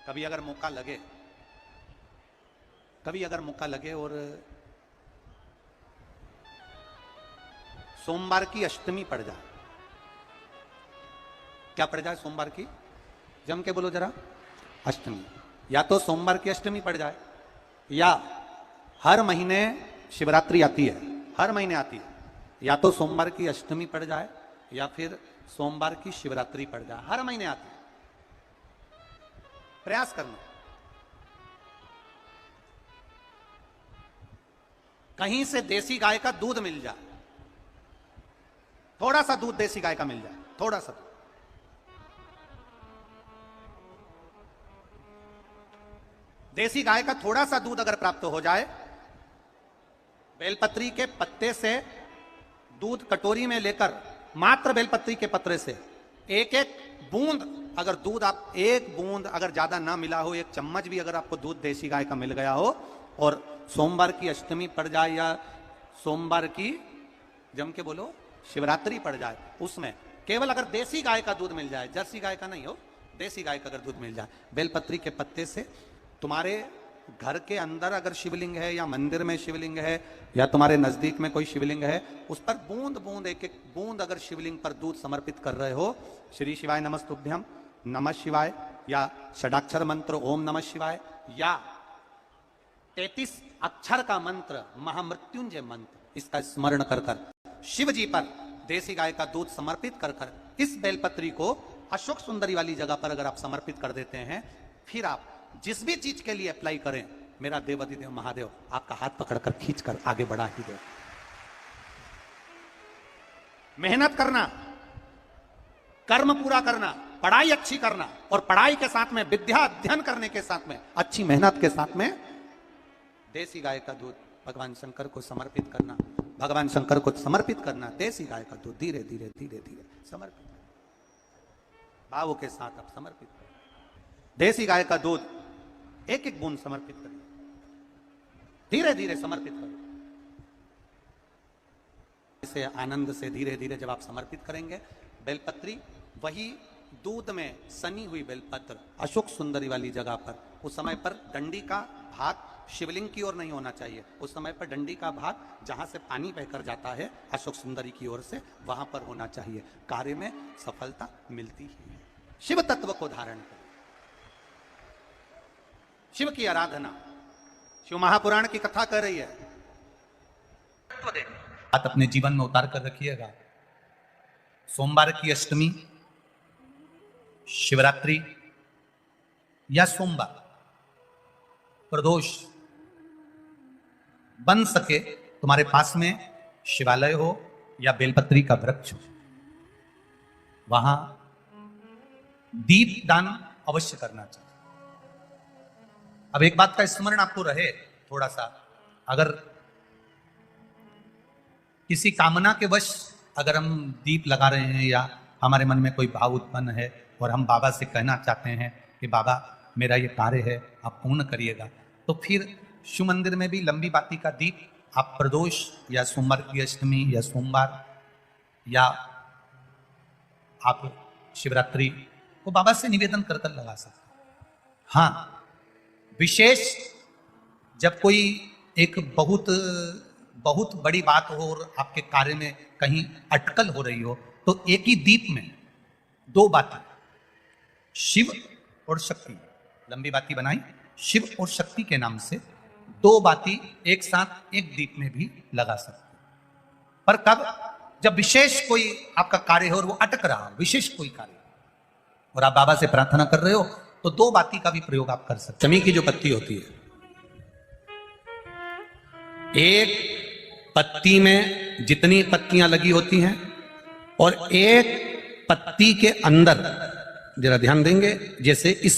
कभी अगर मौका लगे और सोमवार की अष्टमी पड़ जाए, क्या पड़ जाए सोमवार की, जम के बोलो जरा, अष्टमी। या तो सोमवार की अष्टमी पड़ जाए, या हर महीने शिवरात्रि आती है, हर महीने आती है, या तो सोमवार की अष्टमी पड़ जाए या फिर सोमवार की शिवरात्रि पड़ जाए, हर महीने आती है। प्रयास करना। कहीं से देसी गाय का दूध मिल जाए, थोड़ा सा दूध देसी गाय का मिल जाए, थोड़ा सा। देसी गाय का थोड़ा सा दूध अगर प्राप्त हो जाए, बेलपत्री के पत्ते से दूध कटोरी में लेकर, मात्र बेलपत्री के पत्रे से एक एक बूंद अगर दूध, आप एक बूंद अगर ज्यादा ना मिला हो, एक चम्मच भी अगर आपको दूध देसी गाय का मिल गया हो, और सोमवार की अष्टमी पड़ जाए या सोमवार की, जम के बोलो, शिवरात्रि पड़ जाए, उसमें केवल अगर देसी गाय का दूध मिल जाए, जर्सी गाय का नहीं हो, देसी गाय का अगर दूध मिल जाए, बेलपत्री के पत्ते से, तुम्हारे घर के अंदर अगर शिवलिंग है या मंदिर में शिवलिंग है या तुम्हारे नजदीक में कोई शिवलिंग है, उस पर बूंद बूंद, एक एक बूंद अगर शिवलिंग पर दूध समर्पित कर रहे हो, श्री शिवाय नमस्तुभ्यम, नमः शिवाय, या षडाक्षर मंत्र ओम नमः शिवाय, या 33 अक्षर का मंत्र महामृत्युंजय मंत्र, इसका स्मरण कर कर शिव जी पर देसी गाय का दूध समर्पित कर कर इस बेलपत्री को अशोक सुंदरी वाली जगह पर अगर आप समर्पित कर देते हैं, फिर आप जिस भी चीज के लिए अप्लाई करें, मेरा देवाधिदेव महादेव आपका हाथ पकड़कर खींचकर आगे बढ़ा ही दे। मेहनत करना, कर्म पूरा करना, पढ़ाई अच्छी करना, और पढ़ाई के साथ में विद्या अध्ययन करने के साथ में अच्छी मेहनत के साथ में देसी गाय का दूध भगवान शंकर को समर्पित करना, भगवान शंकर को समर्पित करना, देसी गाय का दूध धीरे धीरे धीरे धीरे समर्पित, भावों के साथ आप समर्पित करें। देसी गाय का दूध एक एक बूंद समर्पित करें, धीरे धीरे समर्पित करें। इसे आनंद से धीरे धीरे जब आप समर्पित करेंगे, बेलपत्री वही दूध में सनी हुई बेलपत्र अशोक सुंदरी वाली जगह पर, उस समय पर डंडी का भाग शिवलिंग की ओर नहीं होना चाहिए, उस समय पर डंडी का भाग जहां से पानी बहकर जाता है अशोक सुंदरी की ओर से, वहां पर होना चाहिए। कार्य में सफलता मिलती ही है। शिव तत्व को धारण करें, शिव की आराधना, शिव महापुराण की कथा कर रही है। बात अपने जीवन में उतार कर रखिएगा। सोमवार की अष्टमी, शिवरात्रि या सोमवार, प्रदोष, बन सके तुम्हारे पास में शिवालय हो या बेलपत्री का वृक्ष हो, वहां दीप दान अवश्य करना चाहिए। अब एक बात का स्मरण आपको रहे थोड़ा सा, अगर किसी कामना के वश अगर हम दीप लगा रहे हैं या हमारे मन में कोई भाव उत्पन्न है और हम बाबा से कहना चाहते हैं कि बाबा मेरा ये कार्य है आप पूर्ण करिएगा, तो फिर शिव मंदिर में भी लंबी बाती का दीप आप प्रदोष या सोमवार की अष्टमी या सोमवार या आप शिवरात्रि को बाबा से निवेदन कर कर लगा सकते हैं। हाँ, विशेष जब कोई एक बहुत बड़ी बात हो और आपके कार्य में कहीं अटकल हो रही हो, तो एक ही दीप में दो बाती, शिव और शक्ति, लंबी बाती बनाई, शिव और शक्ति के नाम से दो बाती एक साथ एक दीप में भी लगा सकते। पर कब? जब विशेष कोई आपका कार्य हो और वो अटक रहा हो, विशेष कोई कार्य, और आप बाबा से प्रार्थना कर रहे हो, तो दो बाती का भी प्रयोग आप कर सकते। चमी की जो पत्ती होती है, एक पत्ती में जितनी पत्तियां लगी होती हैं और एक पत्ती के अंदर, जरा ध्यान देंगे, जैसे इस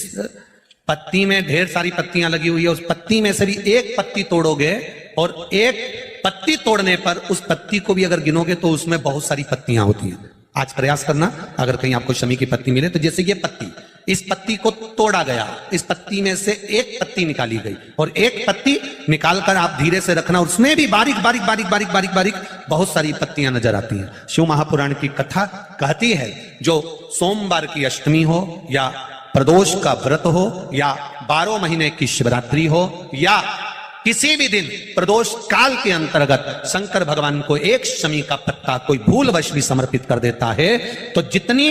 पत्ती में ढेर सारी पत्तियां लगी हुई है, उस पत्ती में से भी एक पत्ती तोड़ोगे और एक पत्ती तोड़ने पर उस पत्ती को भी अगर गिनोगे तो उसमें बहुत सारी पत्तियां होती हैं। आज प्रयास करना, अगर कहीं आपको शमी की पत्ती मिले, तो जैसे ये पत्ती, इस पत्ती को तोड़ा गया, इस पत्ती में से एक पत्ती निकाली गई और एक पत्ती निकालकर आप धीरे से रखना, उसमें भी बारीक बारीक बारीक बारीक बारीक बारीक बहुत सारी पत्तियां नजर आती हैं। शिव महापुराण की कथा कहती है, जो सोमवार की अष्टमी हो या प्रदोष का व्रत हो या 12 महीने की शिवरात्रि हो या किसी भी दिन प्रदोष काल के अंतर्गत शंकर भगवान को एक शमी का पत्ता कोई भूलवश भी समर्पित कर देता है तो जितनी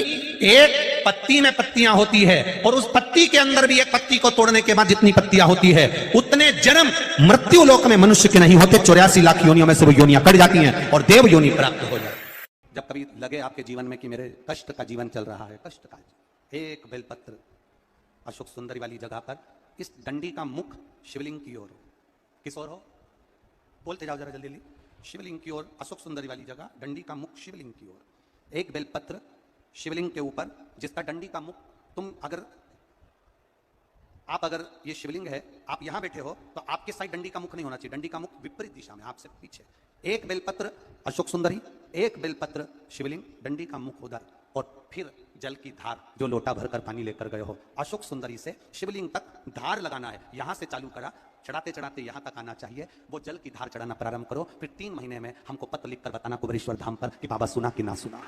एक पत्ती में पत्तियां होती है और उस पत्ती के अंदर भी एक पत्ती को तोड़ने के बाद जितनी पत्तियां होती है उतने जन्म मृत्यु लोक में मनुष्य के नहीं होते। 84 लाख योनियों में से वो योनियां कट जाती हैं और देव योनि प्राप्त हो जाती है। जब कभी लगे आपके जीवन में कि मेरे कष्ट का जीवन चल रहा है, कष्ट का, एक बेलपत्र अशोक सुंदरी वाली जगह पर इस डंडी का मुख शिवलिंग की ओर हो, किस ओर हो, बोलते जाओ जरा जल्दी, शिवलिंग की ओर, अशोक सुंदरी वाली जगह, डंडी का मुख शिवलिंग की ओर, एक बेलपत्र शिवलिंग के ऊपर जिसका डंडी का मुख, अगर ये शिवलिंग है, आप यहां बैठे हो तो आपके साइड डंडी का मुख नहीं होना चाहिए, डंडी का मुख विपरीत दिशा में, आपसे पीछे। एक बेलपत्र अशोक सुंदरी, एक बेलपत्र शिवलिंग, डंडी का मुख उधर, और फिर जल की धार जो लोटा भरकर पानी लेकर गए हो, अशोक सुंदरी से शिवलिंग तक धार लगाना है। यहां से चालू करा, चढ़ाते चढ़ाते यहां तक आना चाहिए, वो जल की धार चढ़ाना प्रारंभ करो। फिर 3 महीने में हमको पत्र लिखकर बताना कुबेरेश्वर धाम पर कि बाबा सुना कि ना सुना।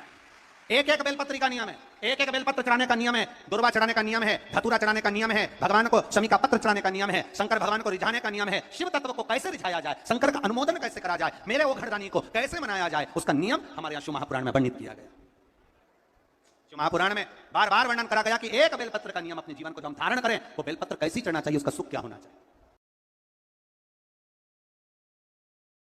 एक एक बेलपत्री का नियम है, एक एक बेलपत्र चढ़ाने का नियम है, दुर्वा चढ़ाने का नियम है, धतूरा चढ़ाने का नियम है, भगवान को शमी का पत्र चढ़ाने का नियम है, शंकर भगवान को रिझाने का नियम है, शिव तत्व को कैसे रिझाया जाए, शंकर का अनुमोदन कैसे करा जाए, मेरे वो घरदानी को कैसे मनाया जाए, उसका नियम हमारे यहाँ शिव महापुराण में वर्णित किया गया। शिव महापुराण में बार बार वर्णन करा गया कि एक बेलपत्र का नियम अपने जीवन को जो हम धारण करें वो बेलपत्र कैसी चढ़ना चाहिए, उसका सुख क्या होना चाहिए।